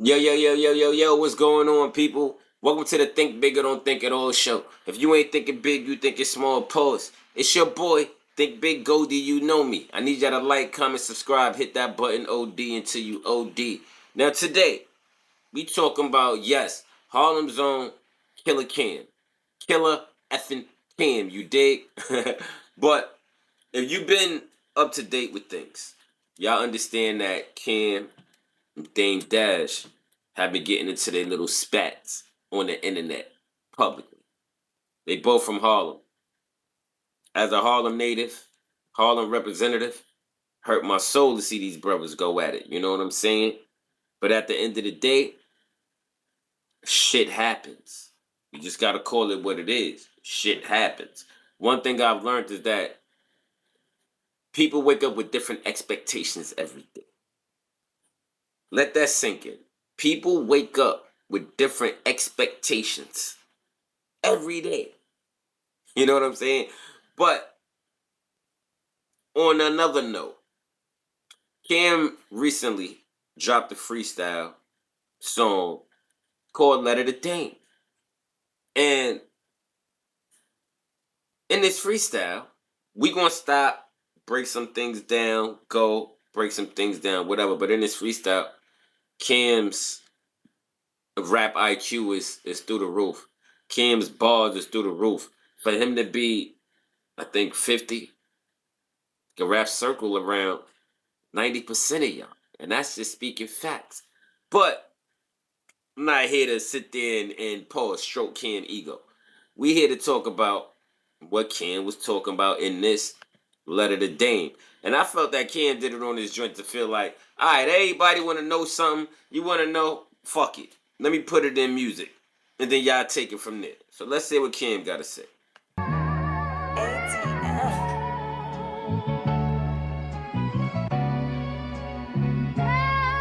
Yo, yo, yo, yo, yo, yo, what's going on, people? Welcome to the Think Big or Don't Think at All show. If you ain't thinking big, you thinking small, pause. It's your boy, Thinkbiggoldie, you know me. I need y'all to like, comment, subscribe, hit that button OD until you OD. Now, today, we talking about, yes, Harlem's own Killer Cam. Killer effing Cam, you dig? But if you've been up to date with things, y'all understand that Cam and Dame Dash have been getting into their little spats on the internet publicly. They both from Harlem. As a Harlem native, Harlem representative, hurt my soul to see these brothers go at it. You know what I'm saying? But at the end of the day, shit happens. You just gotta call it what it is. Shit happens. One thing I've learned is that people wake up with different expectations every day. Let that sink in. People wake up with different expectations every day. You know what I'm saying? But on another note, Cam recently dropped a freestyle song called Letter to Dame. And in this freestyle, we gonna stop, break some things down, go, break some things down, whatever. But in this freestyle, Cam's rap IQ is through the roof. Cam's bars is through the roof. For him to be, I think, 50, can rap circle around 90% of y'all. And that's just speaking facts. But I'm not here to sit there and pause, stroke Cam ego. We here to talk about what Cam was talking about in this Letter to Dame. And I felt that Cam did it on his joint to feel like, all right, everybody want to know something. You want to know? Fuck it. Let me put it in music. And then y'all take it from there. So let's see what Cam got to say.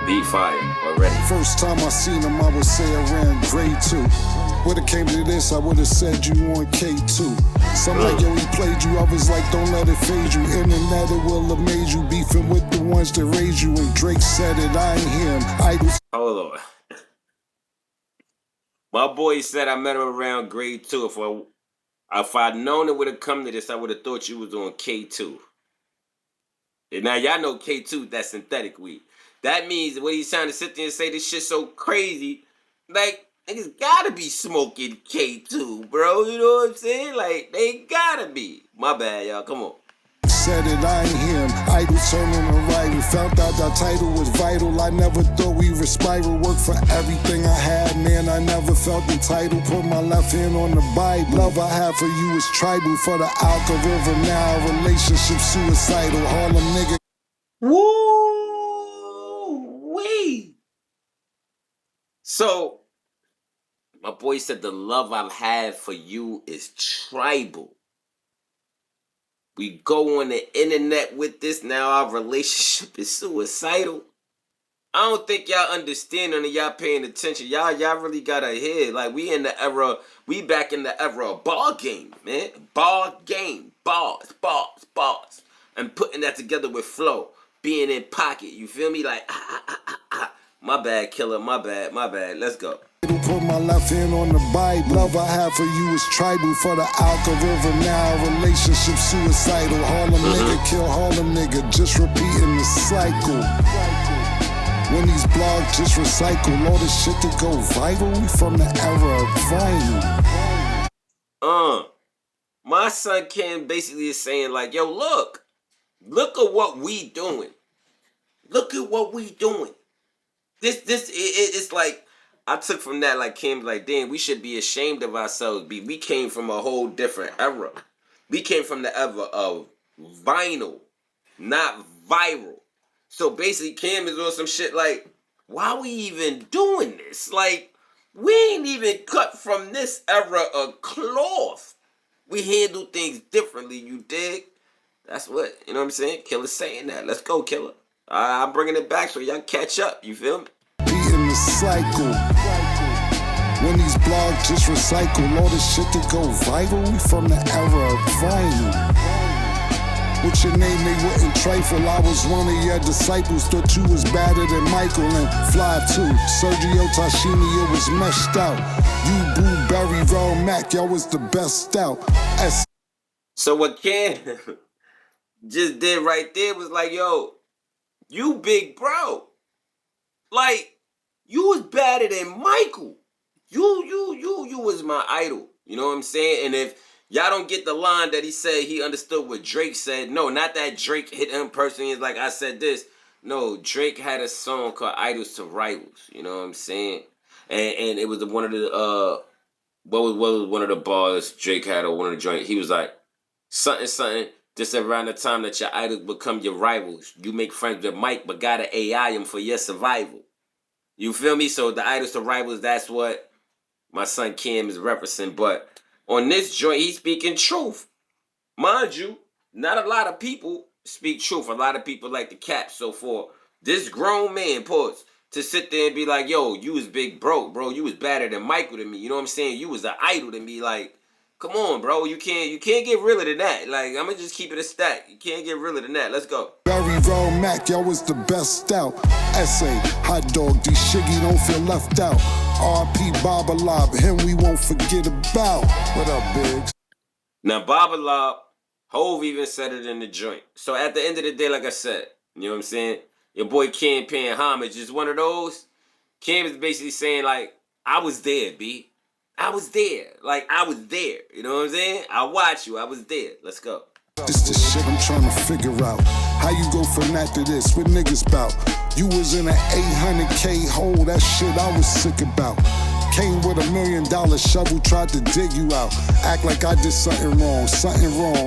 Beat fire already. First time I seen him, I would say around grade 2. Would've came to this, I would've said you on K2. Some like, yo, he played you, others like, don't let it fade you. Internet, it will have made you. Beefing with the ones that raised you. And Drake said it, I ain't him. Hold on. My boy said I met him around grade 2. If I'd known it would have come to this, I would have thought you was on K2. And now y'all know K2, that's synthetic weed. That means what he's trying to sit there and say this shit so crazy, like, niggas gotta be smoking K2, bro. You know what I'm saying? Like, they gotta be. My bad, y'all. Come on. Said it, I ain't him. Idol turning a rival. Found out that title was vital. I never thought we were spiral. Work for everything I had, man. I never felt entitled. Put my left hand on the Bible. Love I have for you is tribal. For the Alka River now. Relationship suicidal. Harlem nigga. Woo-wee. So, my boy said the love I've had for you is tribal. We go on the internet with this, now our relationship is suicidal. I don't think y'all understand none of y'all paying attention. Y'all really gotta hear. Like, we back in the era of ball game, man. Ball game. Bars. And putting that together with flow. Being in pocket, you feel me? Like, My bad, killer, my bad. Let's go. Put my left hand on the Bible. Love I have for you is tribal. For the Alka River now. Relationship suicidal. Harlem nigga kill Harlem nigga. Just repeating the cycle. When these blogs just recycle. All this shit to go viral. We from the era of vinyl. My son Ken basically is saying like, yo, look at what we doing. Look at what we doing. It's like, I took from that like Kim, like, damn, we should be ashamed of ourselves. We came from a whole different era. We came from the era of vinyl, not viral. So basically, Kim is on some shit like, why we even doing this? Like, we ain't even cut from this era of cloth. We handle things differently, you dig? That's what, you know what I'm saying? Killer's saying that. Let's go, Killer. I'm bringing it back so y'all catch up, you feel me? Beating the cycle. When these blogs just recycle. All this shit to go viral. We from the era of vinyl. With your name, they wouldn't trifle. I was one of your disciples, thought you was badder than Michael and Fly too. Sergio Tashini, it was meshed out. You, Boo, Berry, Raw Mac, y'all was the best out. So what Cam just did right there was like, yo, you big bro. Like, you was better than Michael. You was my idol. You know what I'm saying? And if y'all don't get the line that he said he understood what Drake said, no, not that Drake hit him personally. It's like, I said this. No, Drake had a song called Idols to Rivals. You know what I'm saying? And it was one of the, what was one of the bars Drake had or one of the joints? He was like, something, just around the time that your idols become your rivals. You make friends with Mike, but gotta AI him for your survival. You feel me? So the idols to rivals, that's what my son Cam is referencing. But on this joint, he's speaking truth. Mind you, not a lot of people speak truth. A lot of people like to cap. So for this grown man, pause, to sit there and be like, yo, you was big broke, bro. You was better than Michael to me. You know what I'm saying? You was an idol to me. Like, come on, bro. You can't get realer than that. Like, I'm gonna just keep it a stack. You can't get realer than that. Let's go. Berry, Raw Mac, y'all was the best out. Essay, hot dog, D Shiggy don't feel left out. R.P. Baba Lob, him we won't forget about. What up, Biggs? Now, Baba Lob, Hove even said it in the joint. So at the end of the day, like I said, you know what I'm saying? Your boy Cam paying homage is one of those. Cam is basically saying, like, I was there, B. I was there. Like, I was there. You know what I'm saying? I watched you. I was there. Let's go. This the shit I'm trying to figure out. How you go from that to this? What niggas bout? You was in an 800K hole. That shit I was sick about. Came with $1 million shovel, tried to dig you out. Act like I did something wrong,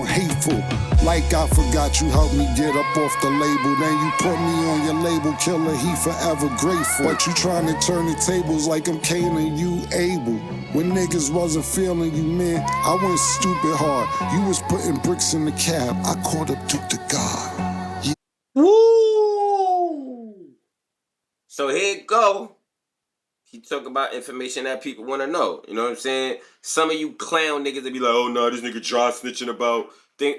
hateful. Like I forgot you helped me get up off the label. Then you put me on your label, killer, he forever grateful. But you trying to turn the tables like I'm Kane and you able. When niggas wasn't feeling you, man, I went stupid hard. You was putting bricks in the cab, I caught up to God. Yeah. Woo! So here it go. He talk about information that people want to know. You know what I'm saying? Some of you clown niggas that be like, oh, no, this nigga dry snitching about.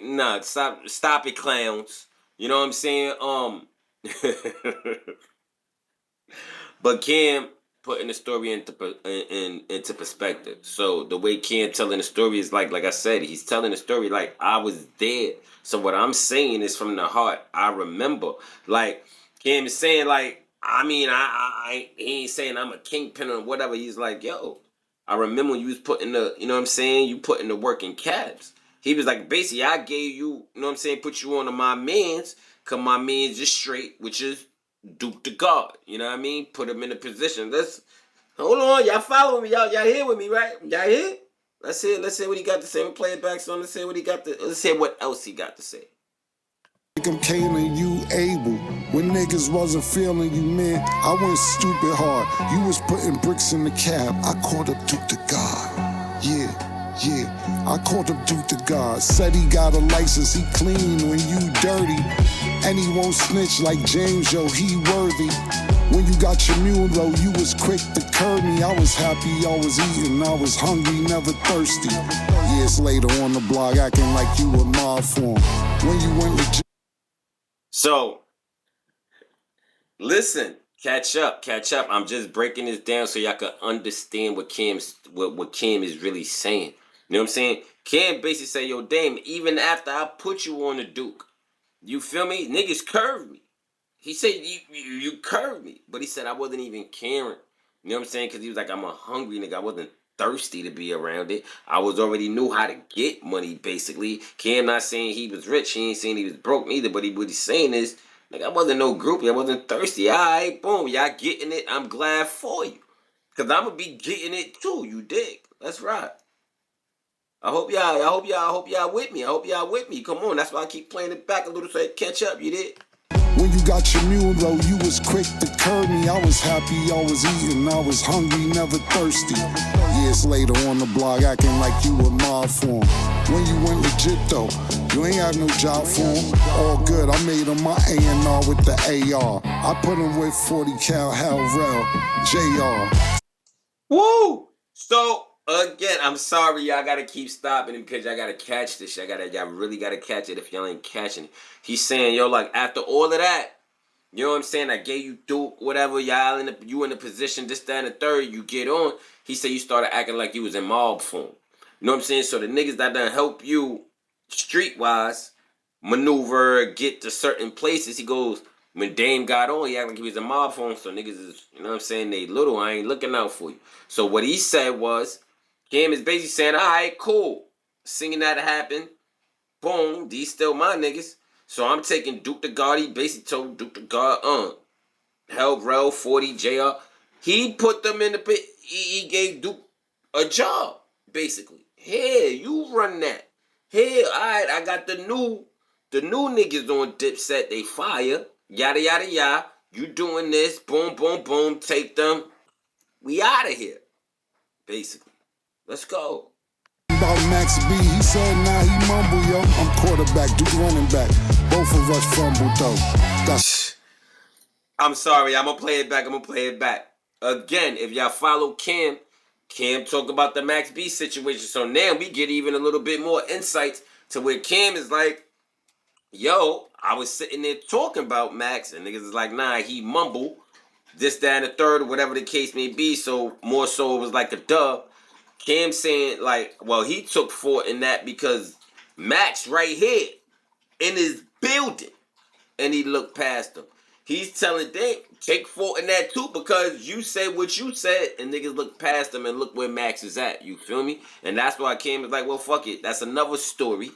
Nah, stop it, clowns. You know what I'm saying? But Cam putting the story into perspective. So the way Cam telling the story is like I said, he's telling the story like I was there. So what I'm saying is from the heart. I remember. Like, Cam is saying like, I mean, he ain't saying I'm a kingpin or whatever. He's like, yo, I remember when you was putting the, you know what I'm saying? You putting the work in cabs. He was like, basically, I gave you, you know what I'm saying? Put you on to my mans, cause my man's just straight, which is Duke to God. You know what I mean? Put him in a position. Hold on, y'all following me? Y'all here with me, right? Y'all here? Let's hear what he got to say. We'll play it back, so let's hear what else he got to say. Like I'm Kane and you able. When niggas wasn't feeling you, man, I went stupid hard. You was putting bricks in the cab, I caught up to God. Yeah, I caught up to God. Said he got a license, he clean when you dirty. And he won't snitch like James, yo, he worthy. When you got your mule though, you was quick to curb me. I was happy, I was eating, I was hungry, never thirsty. Years later on the blog, acting like you were mob form. When you went to So, listen, catch up. I'm just breaking this down so y'all can understand what Cam is really saying. You know what I'm saying? Cam basically say, yo, Dame, even after I put you on the Duke, you feel me? Niggas curved me. He said, you curved me. But he said I wasn't even caring. You know what I'm saying? Because he was like, I'm a hungry nigga. I wasn't thirsty to be around it. I already knew how to get money, basically. Cam not saying he was rich. He ain't saying he was broke neither. But what he's saying is, like, I wasn't no groupie. I wasn't thirsty. All right, boom. Y'all getting it. I'm glad for you. Because I'm going to be getting it too. You dig? That's right. I hope y'all with me. Come on. That's why I keep playing it back a little so I catch up. You did? When you got your mule though, you was quick to curb me. I was happy, I was eating, I was hungry, never thirsty. Years later on the blog, acting like you were mob form. When you went legit though, you ain't have no job for him. All good, I made him my A&R with the AR. I put him with 40 cal Hell Rel, JR. Woo! So Again, I'm sorry, y'all gotta keep stopping it because y'all gotta catch this. Y'all really gotta catch it if y'all ain't catching it. He's saying, yo, like after all of that, you know what I'm saying? I gave you Duke, whatever, you in the position, this, that, and the third, you get on. He said you started acting like you was in mob form. You know what I'm saying? So the niggas that done help you streetwise maneuver, get to certain places, he goes, when Dame got on, he acted like he was in mob form, so niggas is, you know what I'm saying, they little, I ain't looking out for you. So what he said was, Cam is basically saying, all right, cool. Singing that happened. Boom, these still my niggas. So I'm taking Duke the God. He basically told Duke the God, Hell, Rel, 40, JR. He put them in the pit. He gave Duke a job, basically. Here, you run that. Here, all right, I got the new niggas on Dipset. They fire. Yada, yada, yada. You doing this. Boom, boom, boom. Take them. We out of here, basically. Let's go. About Max B, he said, nah, he mumble, yo. I'm quarterback, Duke running back. Both of us fumble, though. That's... I'm sorry, I'm gonna play it back. Again, if y'all follow Cam talk about the Max B situation. So now we get even a little bit more insights to where Cam is like, yo, I was sitting there talking about Max, and niggas is like, nah, he mumble. This, that, and the third, or whatever the case may be. So more so it was like a dub. Cam saying, like, well, he took fault in that because Max right here in his building, and he looked past him. He's telling Dame, take fault in that too because you said what you said, and niggas look past him and look where Max is at. You feel me? And that's why Cam is like, well, fuck it. That's another story.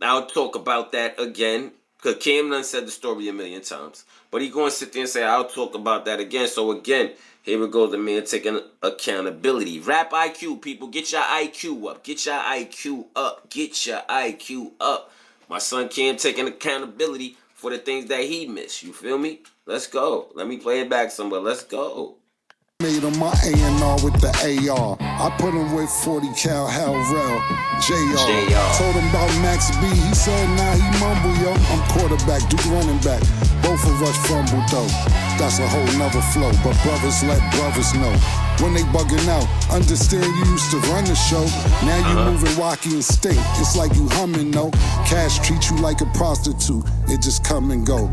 I'll talk about that again because Cam done said the story a million times. But he going to sit there and say, I'll talk about that again. So again, here we go, the man taking accountability. Rap IQ, people. Get your IQ up. Get your IQ up. Get your IQ up. My son Cam taking accountability for the things that he missed. You feel me? Let's go. Let me play it back somewhere. Let's go. Made him my A&R with the AR. I put him with 40 cal, Hell, Rel, JR. Told him about Max B. He said, nah, he mumble, yo. I'm quarterback, Duke running back. Both of us fumble, though. That's a whole nother flow. But brothers let brothers know. When they bugging out, understand you used to run the show. Now you moving wacky and stink. It's like you humming, no. Cash treat you like a prostitute. It just come and go.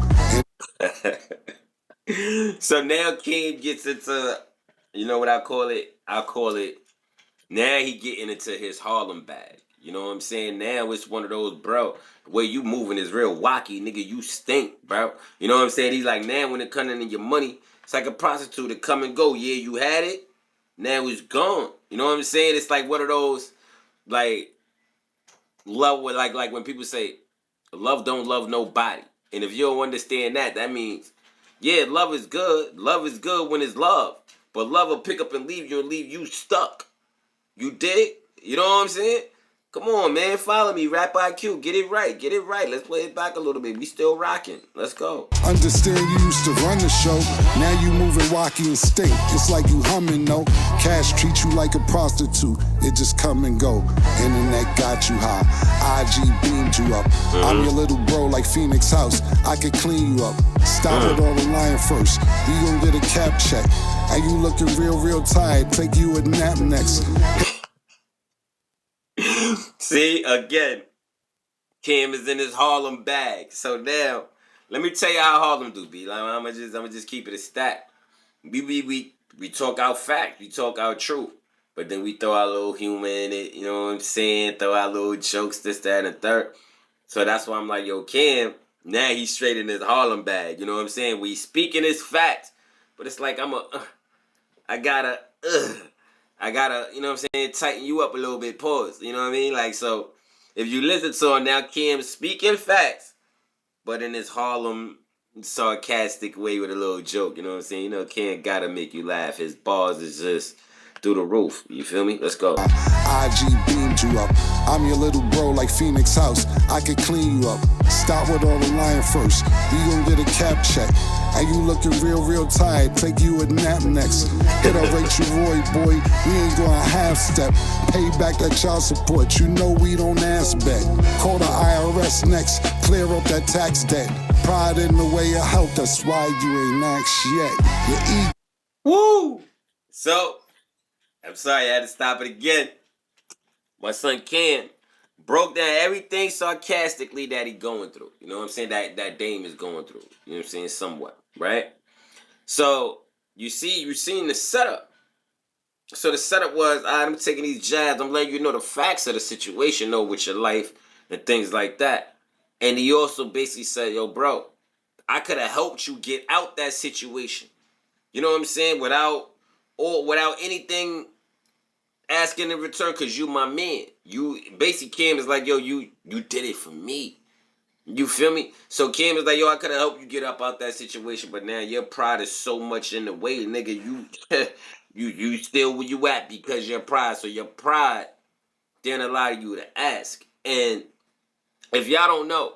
So now King gets into, you know what I call it? I call it, now he getting into his Harlem bag. You know what I'm saying? Now it's one of those, bro, the way you moving is real wacky, nigga. You stink, bro. You know what I'm saying? He's like, now when it coming in your money, it's like a prostitute to come and go. Yeah, you had it. Now it's gone. You know what I'm saying? It's like one of those, like, love with, like when people say, love don't love nobody. And if you don't understand that, that means, yeah, love is good. Love is good when it's love. But love will pick up and leave you stuck. You dig? You know what I'm saying? Come on, man. Follow me. Rap IQ. Get it right. Get it right. Let's play it back a little bit. We still rocking. Let's go. Understand you used to run the show. Now you moving wacky and stink. It's like you humming, no. Cash treat you like a prostitute. It just come and go. Internet got you high. IG beamed you up. I'm your little bro like Phoenix House. I could clean you up. Stop with all the lying first. We gon' get a cap check. And you looking real tired. Take you a nap next. See, again, Cam is in his Harlem bag. So now, let me tell you how Harlem do be. Like, I'm gonna just keep it a stat. We talk out fact, we talk out truth, but then we throw our little humor in it. You know what I'm saying? Throw our little jokes, this, that, and the third. So that's why I'm like, yo, Cam, now he's straight in his Harlem bag. You know what I'm saying? We speaking his facts, but it's like I gotta, you know what I'm saying, tighten you up a little bit, pause. You know what I mean? Like, so, if you listen to him now, Cam speaking facts, but in his Harlem sarcastic way with a little joke. You know what I'm saying? You know, Cam gotta make you laugh. His bars is just through the roof. You feel me? Let's go. IG beamed you up. I'm your little bro like Phoenix House. I could clean you up. Stop with all the lying first. We gon' get a cap check. And you looking real tired. Take you a nap next. Hit a Rachel Roy, boy. We ain't going half step. Pay back that child support. You know we don't ask back. Call the IRS next. Clear up that tax debt. Pride in the way you help. That's why you ain't asked yet. You eat. Woo! So, I'm sorry, I had to stop it again. My son Cam broke down everything sarcastically that he going through. You know what I'm saying? That Dame is going through. You know what I'm saying? Somewhat, right? So you seen the setup. So the setup was, I'm taking these jabs. I'm letting you know the facts of the situation, though, with your life and things like that. And he also basically said, yo, bro, I could have helped you get out that situation. You know what I'm saying? Without anything asking in return, because you my man. You basically, Cam is like, yo, you did it for me. You feel me? So Cam is like, yo, I could have helped you get up out that situation, but now your pride is so much in the way, nigga. You you still where you at because your pride. So your pride didn't allow you to ask. And if y'all don't know,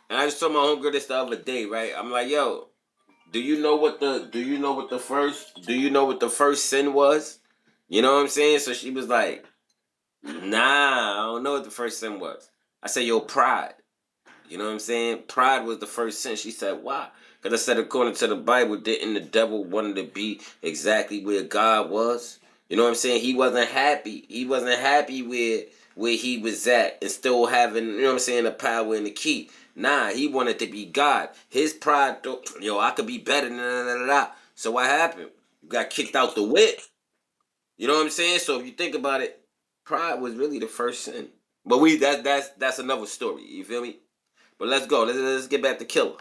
and I just told my homegirl this the other day, right? I'm like, yo, do you know what the first sin was? You know what I'm saying? So she was like, nah, I don't know what the first sin was. I said, yo, pride. You know what I'm saying? Pride was the first sin. She said, why? Because I said, according to the Bible, didn't the devil want to be exactly where God was? You know what I'm saying? He wasn't happy. He wasn't happy where he was at and still having, you know what I'm saying, the power and the key. Nah, he wanted to be God. His pride, yo, I could be better. Nah, nah, nah, nah, nah. So what happened? You got kicked out the whip. You know what I'm saying? So if you think about it, pride was really the first sin. But that's another story. You feel me? But let's go. Let's get back to Killer.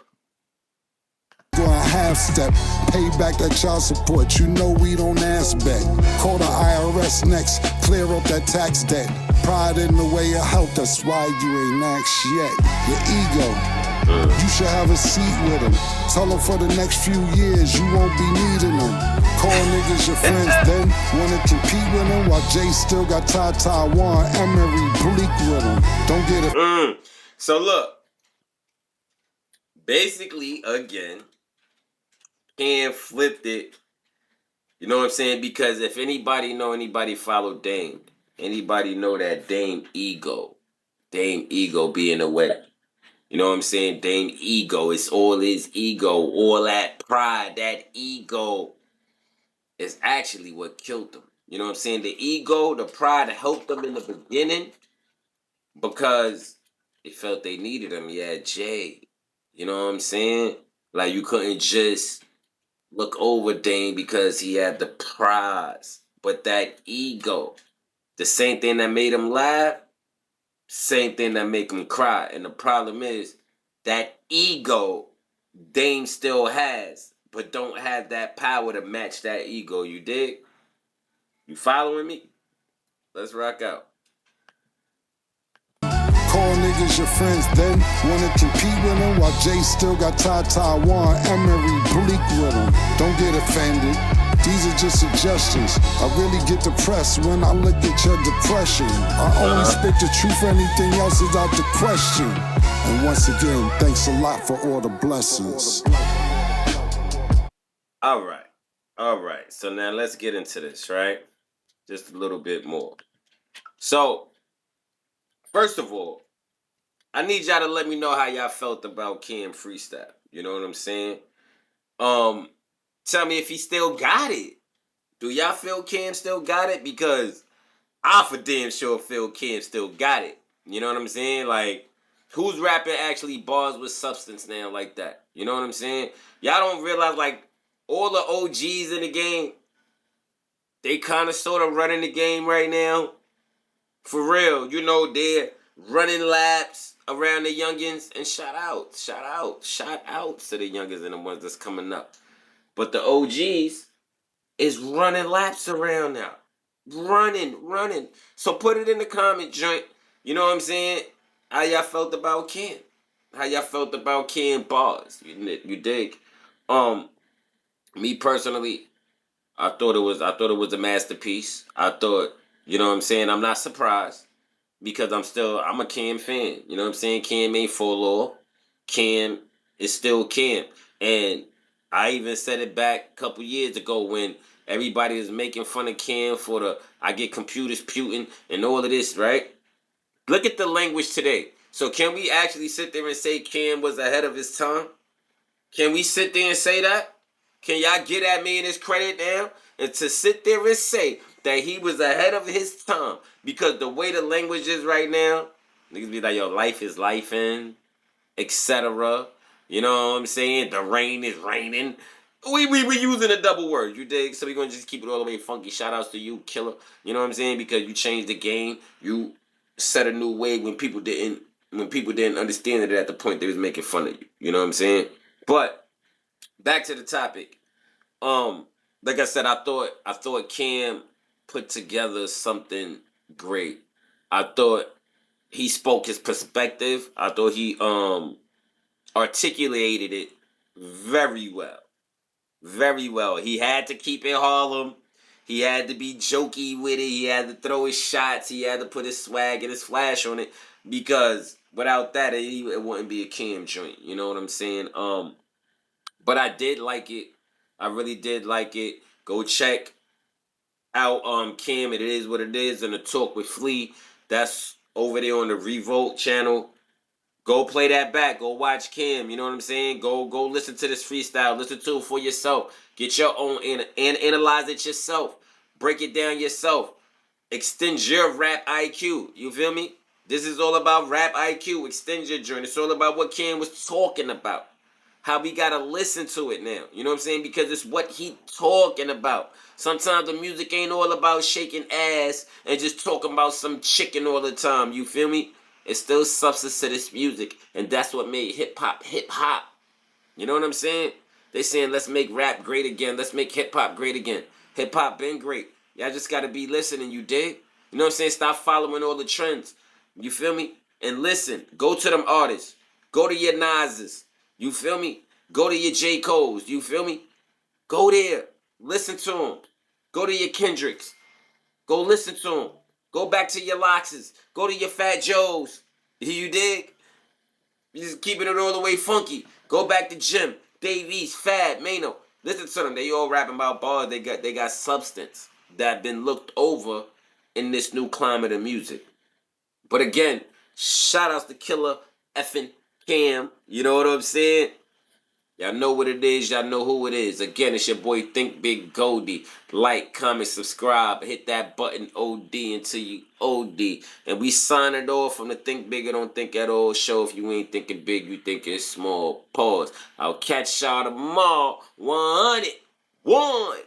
Going half step, pay back that child support. You know we don't ask back. Call the IRS next, clear up that tax debt. Pride in the way of health, that's why you ain't asked yet. Your ego, you should have a seat with them. Tell them for the next few years you won't be needing them. Call niggas your friends, then wanna compete with them while Jay still got Taiwan, Emery, Bleak with them. Don't get it. So look, basically again, Cam flipped it. You know what I'm saying? Because if anybody follow Dame, anybody know that Dame ego be in the way. You know what I'm saying? Dame ego, it's all his ego, all that pride, that ego is actually what killed him. You know what I'm saying? The ego, the pride helped them in the beginning because they felt they needed him. Yeah, Jay. You know what I'm saying? Like you couldn't just look over Dame because he had the prize. But that ego, the same thing that made him laugh, same thing that make him cry. And the problem is that ego Dame still has, but don't have that power to match that ego. You dig? You following me? Let's rock out. Call niggas your friends, then wanna compete with them while Jay still got Taiwan, Emery, Bleak with them. Don't get offended. These are just suggestions. I really get depressed when I look at your depression. I only spit the truth, anything else is out the question. And once again, thanks a lot for all the blessings. All right. So now let's get into this, right? Just a little bit more. So, first of all, I need y'all to let me know how y'all felt about Cam freestyle. You know what I'm saying? Tell me if he still got it. Do y'all feel Cam still got it? Because I for damn sure feel Cam still got it. You know what I'm saying? Like, who's rapping actually bars with substance now like that? You know what I'm saying? Y'all don't realize, like, all the OGs in the game, they kind of sort of running the game right now. For real. You know, they're running laps around the youngins. And shout out to the youngins and the ones that's coming up. But the OGs is running laps around now. Running. So put it in the comment joint. You know what I'm saying? How y'all felt about Cam? How y'all felt about Cam bars? You dig? Me personally, I thought it was a masterpiece. I thought, you know what I'm saying? I'm not surprised because I'm a Cam fan. You know what I'm saying? Cam ain't full law. Cam is still Cam. And I even said it back a couple years ago when everybody was making fun of Cam for the I get computers puting and all of this, right? Look at the language today. So can we actually sit there and say Cam was ahead of his time? Can we sit there and say that? Can y'all get at me in his credit now? And to sit there and say that he was ahead of his time because the way the language is right now, niggas be like, yo, life is life in, etc. You know what I'm saying? The rain is raining. We using a double word, you dig? So we gonna just keep it all the way funky. Shout outs to you, killer. You know what I'm saying? Because you changed the game. You set a new way when people didn't understand it at the point they was making fun of you. You know what I'm saying? But back to the topic. Like I said, I thought Cam put together something great. I thought he spoke his perspective. I thought he articulated it very well. Very well. He had to keep it Harlem. He had to be jokey with it. He had to throw his shots. He had to put his swag and his flash on it because without that, it wouldn't be a Cam joint. You know what I'm saying? But I did like it. I really did like it. Go check out Cam. It is what it is. And the talk with Flea. That's over there on the Revolt channel. Go play that back. Go watch Cam. You know what I'm saying? Go listen to this freestyle. Listen to it for yourself. Get your own and analyze it yourself. Break it down yourself. Extend your rap IQ. You feel me? This is all about rap IQ. Extend your journey. It's all about what Cam was talking about. How we gotta listen to it now. You know what I'm saying? Because it's what he talking about. Sometimes the music ain't all about shaking ass and just talking about some chicken all the time. You feel me? It's still substance to this music. And that's what made hip-hop hip-hop. You know what I'm saying? They saying, let's make rap great again. Let's make hip-hop great again. Hip-hop been great. Y'all just gotta be listening, you dig? You know what I'm saying? Stop following all the trends. You feel me? And listen. Go to them artists. Go to your Nas's. You feel me? Go to your J. Cole's. You feel me? Go there. Listen to them. Go to your Kendricks. Go listen to them. Go back to your Loxes. Go to your Fat Joes. You dig? You just keeping it all the way funky. Go back to Jim, Dave East, Fab, Mano. Listen to them. They all rapping about bars. They got substance that been looked over in this new climate of music. But again, shout outs to Killer effing Cam. You know what I'm saying? Y'all know what it is. Y'all know who it is. Again, it's your boy Thinkbiggoldie. Like, comment, subscribe. Hit that button OD until you OD. And we sign it off from the Think Bigger Don't Think At All show. If you ain't thinking big, you thinking small. Pause. I'll catch y'all tomorrow. 101.